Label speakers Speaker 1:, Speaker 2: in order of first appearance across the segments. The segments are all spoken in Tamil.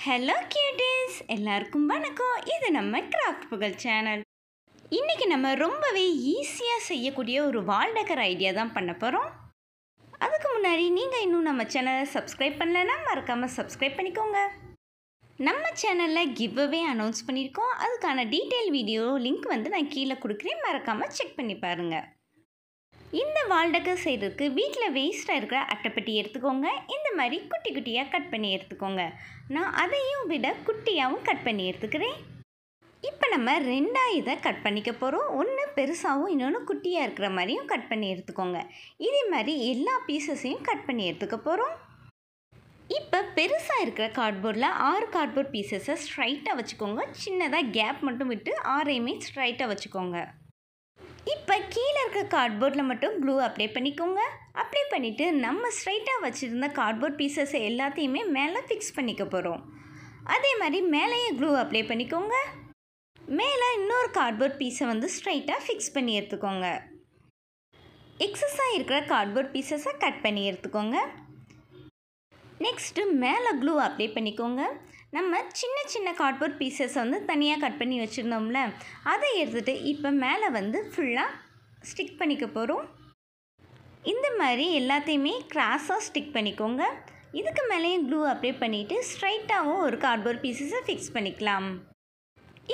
Speaker 1: ஹலோ கியூட்டீஸ், எல்லாருக்கும் வணக்கம். இது நம்ம கிராஃப்ட் புகழ் சேனல். இன்றைக்கி நம்ம ரொம்பவே ஈஸியாக செய்யக்கூடிய ஒரு வால் டெக்கர் ஐடியா தான் பண்ண போகிறோம். அதுக்கு முன்னாடி நீங்கள் இன்னும் நம்ம சேனலை சப்ஸ்கிரைப் பண்ணலைன்னா மறக்காமல் சப்ஸ்கிரைப் பண்ணிக்கோங்க. நம்ம சேனலில் கிவ் அவே அனௌன்ஸ் பண்ணியிருக்கோம். அதுக்கான டீட்டெயில் வீடியோ லிங்க் நான் கீழே கொடுக்குறேன், மறக்காமல் செக் பண்ணி பாருங்கள். இந்த வால் டெக்கர் செய்கிறதுக்கு வீட்டில் வேஸ்ட்டாக இருக்கிற அட்டைப்பெட்டி எடுத்துக்கோங்க. இந்த மாதிரி குட்டி குட்டியாக கட் பண்ணி எடுத்துக்கோங்க. நான் அதையும் விட குட்டியாகவும் கட் பண்ணி எடுத்துக்கிறேன். இப்போ நம்ம ரெண்டாக இதை கட் பண்ணிக்க போகிறோம். ஒன்று பெருசாகவும் இன்னொன்று குட்டியாக இருக்கிற மாதிரியும் கட் பண்ணி எடுத்துக்கோங்க. இதே மாதிரி எல்லா பீசஸையும் கட் பண்ணி எடுத்துக்க போகிறோம். இப்போ பெருசாக இருக்கிற கார்ட்போர்டில் 6 கார்ட்போர்ட் பீசஸை ஸ்ட்ரைட்டாக வச்சுக்கோங்க. சின்னதாக கேப் மட்டும் விட்டு 6ஐயுமே ஸ்ட்ரைட்டாக வச்சுக்கோங்க. இப்போ கீழே இருக்க கார்ட்போர்டில் மட்டும் க்ளூ அப்ளை பண்ணிக்கோங்க. அப்ளை பண்ணிவிட்டு நம்ம ஸ்ட்ரைட்டாக வச்சுருந்த கார்ட்போர்ட் பீசஸ் எல்லாத்தையுமே மேலே ஃபிக்ஸ் பண்ணிக்க போகிறோம். அதே மாதிரி மேலேயே க்ளூ அப்ளை பண்ணிக்கோங்க. மேலே இன்னொரு கார்ட்போர்ட் பீஸை ஸ்ட்ரைட்டாக ஃபிக்ஸ் பண்ணி எடுத்துக்கோங்க. எக்ஸஸாக இருக்கிற கார்ட்போர்ட் பீசஸை கட் பண்ணி எடுத்துக்கோங்க. நெக்ஸ்ட்டு மேலே க்ளூ அப்ளை பண்ணிக்கோங்க. நம்ம சின்ன சின்ன கார்ட்போர்ட் பீசஸை தனியாக கட் பண்ணி வச்சுருந்தோம்ல, அதை எடுத்துகிட்டு இப்போ மேலே ஃபுல்லாக ஸ்டிக் பண்ணிக்க போகிறோம். இந்த மாதிரி எல்லாத்தையுமே கிராஸாக ஸ்டிக் பண்ணிக்கோங்க. இதுக்கு மேலேயும் க்ளூ அப்ளை பண்ணிவிட்டு ஸ்ட்ரைட்டாகவும் ஒரு கார்ட்போர்ட் பீசஸை ஃபிக்ஸ் பண்ணிக்கலாம்.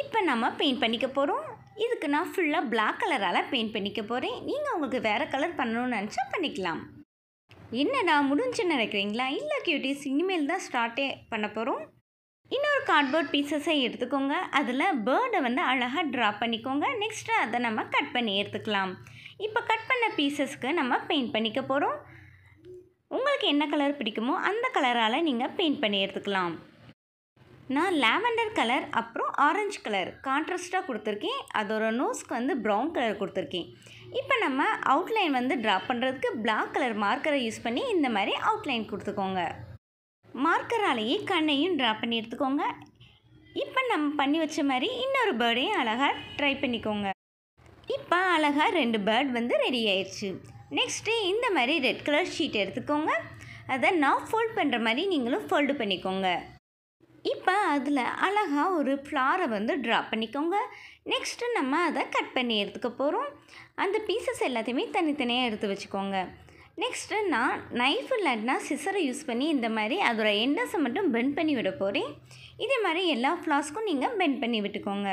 Speaker 1: இப்போ நம்ம பெயிண்ட் பண்ணிக்க போகிறோம். இதுக்கு நான் ஃபுல்லாக பிளாக் கலரால் பெயிண்ட் பண்ணிக்க போகிறேன். நீங்கள் உங்களுக்கு வேறு கலர் பண்ணணும்னு நினச்சா பண்ணிக்கலாம். என்னடா முடிஞ்சுன்னு நினைக்கிறீங்களா? இல்லை கியூட்டீஸ், இனிமேல் தான் ஸ்டார்ட்டே பண்ண போகிறோம். இன்னொரு கார்ட்போர்ட் பீசஸை எடுத்துக்கோங்க. அதில் பேர்டை அழகாக ட்ரா பண்ணிக்கோங்க. நெக்ஸ்ட்டு அதை நம்ம கட் பண்ணி எடுத்துக்கலாம். இப்போ கட் பண்ண பீசஸ்க்கு நம்ம பெயிண்ட் பண்ணிக்க போகிறோம். உங்களுக்கு என்ன கலர் பிடிக்குமோ அந்த கலரால் நீங்கள் பெயிண்ட் பண்ணி எடுத்துக்கலாம். நான் லாவெண்டர் கலர் அப்புறம் ஆரஞ்சு கலர் கான்ட்ராஸ்ட்டாக கொடுத்துருக்கேன். அதோட நோஸ்க்கு ப்ரௌன் கலர் கொடுத்துருக்கேன். இப்போ நம்ம அவுட்லைன் ட்ரா பண்ணுறதுக்கு பிளாக் கலர் மார்க்கரை யூஸ் பண்ணி இந்த மாதிரி அவுட்லைன் கொடுத்துக்கோங்க. மார்க்கராலேயே கண்ணையும் ட்ரா பண்ணி எடுத்துக்கோங்க. இப்போ நம்ம பண்ணி வச்ச மாதிரி இன்னொரு பேர்டையும் அழகாக ட்ரை பண்ணிக்கோங்க. இப்போ அழகாக 2 பேர்ட் ரெடி ஆயிடுச்சு. நெக்ஸ்ட்டு இந்த மாதிரி ரெட் கலர் ஷீட் எடுத்துக்கோங்க. அதை நான் ஃபோல்ட் பண்ணுற மாதிரி நீங்களும் ஃபோல்டு பண்ணிக்கோங்க. இப்போ அதில் அழகாக ஒரு ஃப்ளாரை ட்ரா பண்ணிக்கோங்க. நெக்ஸ்ட்டு நம்ம அதை கட் பண்ணி எடுத்துக்க போகிறோம். அந்த பீசஸ் எல்லாத்தையுமே தனித்தனியாக எடுத்து வச்சுக்கோங்க. நெக்ஸ்ட்டு நான் நைஃப் இல்லாட்டினா சிசரை யூஸ் பண்ணி இந்த மாதிரி அதோட எண்டஸை மட்டும் பெண்ட் பண்ணி விட போகிறேன். இதே மாதிரி எல்லா ஃப்ளாஸ்க்கும் நீங்கள் பெண்ட் பண்ணி விட்டுக்கோங்க.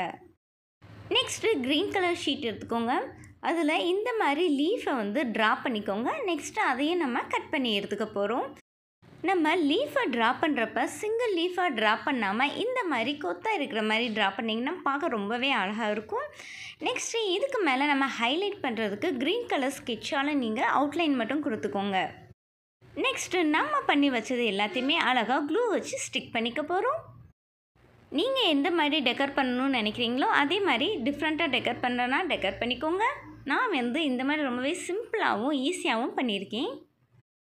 Speaker 1: நெக்ஸ்ட்டு க்ரீன் கலர் ஷீட் எடுத்துக்கோங்க. அதில் இந்த மாதிரி லீஃபை ட்ரா பண்ணிக்கோங்க. நெக்ஸ்ட்டு அதையும் நம்ம கட் பண்ணி எடுத்துக்க போகிறோம். நம்ம லீஃபை ட்ரா பண்ணுறப்ப சிங்கிள் லீஃபாக ட்ரா பண்ணாமல் இந்த மாதிரி கொத்தாக இருக்கிற மாதிரி ட்ரா பண்ணிங்கன்னா பார்க்க ரொம்பவே அழகாக இருக்கும். நெக்ஸ்ட்டு இதுக்கு மேலே நம்ம ஹைலைட் பண்ணுறதுக்கு க்ரீன் கலர் ஸ்கெட்சால் நீங்கள் அவுட்லைன் மட்டும் கொடுத்துக்கோங்க. நெக்ஸ்ட்டு நம்ம பண்ணி வச்சது எல்லாத்தையுமே அழகாக க்ளூ வச்சு ஸ்டிக் பண்ணிக்க போகிறோம். நீங்கள் எந்த மாதிரி டெக்கர் பண்ணணும்னு நினைக்கிறீங்களோ அதே மாதிரி டிஃப்ரெண்ட்டாக டெக்கர் பண்ணுறேன்னா டெக்கர் பண்ணிக்கோங்க. நான் இந்த மாதிரி ரொம்பவே சிம்பிளாகவும் ஈஸியாகவும் பண்ணியிருக்கேன்.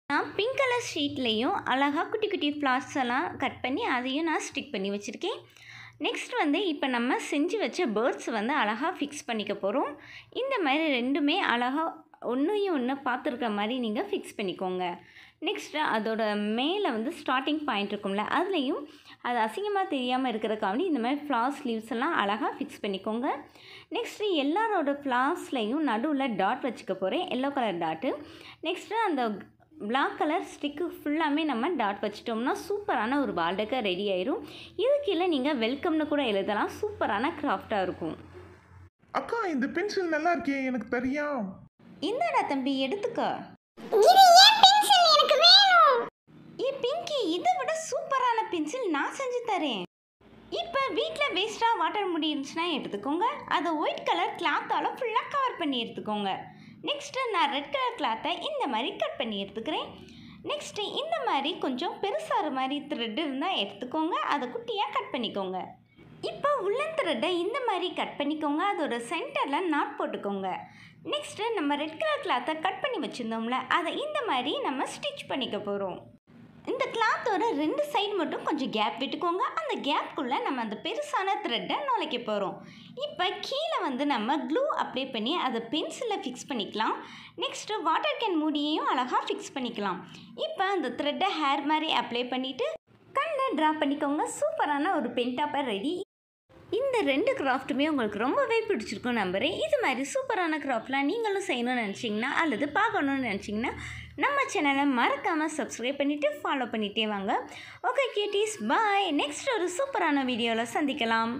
Speaker 1: நான் பிங்க் கலர் ஷீட்லேயும் அழகாக குட்டி குட்டி ஃப்ளார்ஸ் எல்லாம் கட் பண்ணி அதையும் நான் ஸ்டிக் பண்ணி வச்சுருக்கேன். நெக்ஸ்ட் இப்போ நம்ம செஞ்சு வச்ச பேர்ட்ஸ் அழகாக ஃபிக்ஸ் பண்ணிக்க போகிறோம். இந்த மாதிரி ரெண்டுமே அழகாக ஒன்றையும் ஒன்று பார்த்துருக்க மாதிரி நீங்கள் ஃபிக்ஸ் பண்ணிக்கோங்க. நெக்ஸ்ட்டு அதோட மேலே ஸ்டார்டிங் பாயிண்ட் இருக்கும்ல, அதுலேயும் அது அசிங்கமாக தெரியாமல் இருக்கிறக்காண்டி இந்த மாதிரி ஃப்ளார்ஸ் லீவ்ஸ் எல்லாம் அழகாக ஃபிக்ஸ் பண்ணிக்கோங்க. நெக்ஸ்ட்டு எல்லாரோட ஃப்ளார்ஸ்லையும் நடுவில் டாட் வச்சுக்க போகிறேன், எல்லோ கலர் டாட்டு. நெக்ஸ்ட்டு அந்த பிளாக் கலர் ஸ்டிக்கு ஃபுல்லாமே நம்ம டாட் வச்சிட்டோம்னா சூப்பரான ஒரு வால் டெக்கர் ரெடி ஆயிரும். இது கீழே நீங்கள் வெல்கம்னு கூட எழுதலாம். சூப்பரான கிராஃப்டாக இருக்கும்.
Speaker 2: அக்கா, இந்த பென்சில் நல்லா இருக்கே, எனக்கு தெரியா?
Speaker 1: இந்தடா தம்பி, எடுத்துக்க. பிங்கி, இதை விட சூப்பரான பென்சில் நான் செஞ்சு தரேன். இப்போ வீட்டில் வேஸ்ட்டாக வாட்டர் முடி இருந்துச்சுன்னா எடுத்துக்கோங்க. அதை ஒயிட் கலர் கிளாத்தால் ஃபுல்லாக கவர் பண்ணி எடுத்துக்கோங்க. நெக்ஸ்ட்டு நான் ரெட் கலர் கிளாத்தை இந்த மாதிரி கட் பண்ணி எடுத்துக்கிறேன். நெக்ஸ்ட்டு இந்த மாதிரி கொஞ்சம் பெருசாக மாதிரி த்ரெட் இருந்தால் எடுத்துக்கோங்க. அதை குட்டியாக கட் பண்ணிக்கோங்க. இப்போ உள்ளன் த்ரெட்டை இந்த மாதிரி கட் பண்ணிக்கோங்க. அதோட சென்டரில் நாட் போட்டுக்கோங்க. நெக்ஸ்ட்டு நம்ம ரெட் கலர் கிளாத்தை கட் பண்ணி வச்சுருந்தோம்ல, அதை இந்த மாதிரி நம்ம ஸ்டிச் பண்ணிக்க போகிறோம். இந்த கிளாத்தோட 2 சைடு மட்டும் கொஞ்சம் கேப் விட்டுக்கோங்க. அந்த கேப்புக்குள்ளே நம்ம அந்த பெருசான த்ரெட்டை நுழைக்க போகிறோம். இப்போ கீழே நம்ம க்ளூ அப்ளை பண்ணி அதை பென்சிலில் ஃபிக்ஸ் பண்ணிக்கலாம். நெக்ஸ்ட்டு வாட்டர் கேன் மூடியையும் அழகாக ஃபிக்ஸ் பண்ணிக்கலாம். இப்போ அந்த த்ரெட்டை ஹேர் மாதிரி அப்ளை பண்ணிவிட்டு கண்ணை ட்ரா பண்ணிக்கோங்க. சூப்பரான ஒரு பென் டாப்பர் ரெடி. இந்த 2 கிராஃப்ட்டுமே உங்களுக்கு ரொம்பவே பிடிச்சிருக்கும் நம்புகிறேன். இது மாதிரி சூப்பரான கிராஃப்ட்லாம் நீங்களும் செய்யணும்னு நினச்சிங்கன்னா அல்லது பார்க்கணுன்னு நினச்சிங்கன்னா நம்ம சேனலை மறக்காமல் சப்ஸ்கிரைப் பண்ணிவிட்டு ஃபாலோ பண்ணிகிட்டே வாங்க. ஓகே கியூட்டீஸ், பாய். நெக்ஸ்ட் ஒரு சூப்பரான வீடியோவில் சந்திக்கலாம்.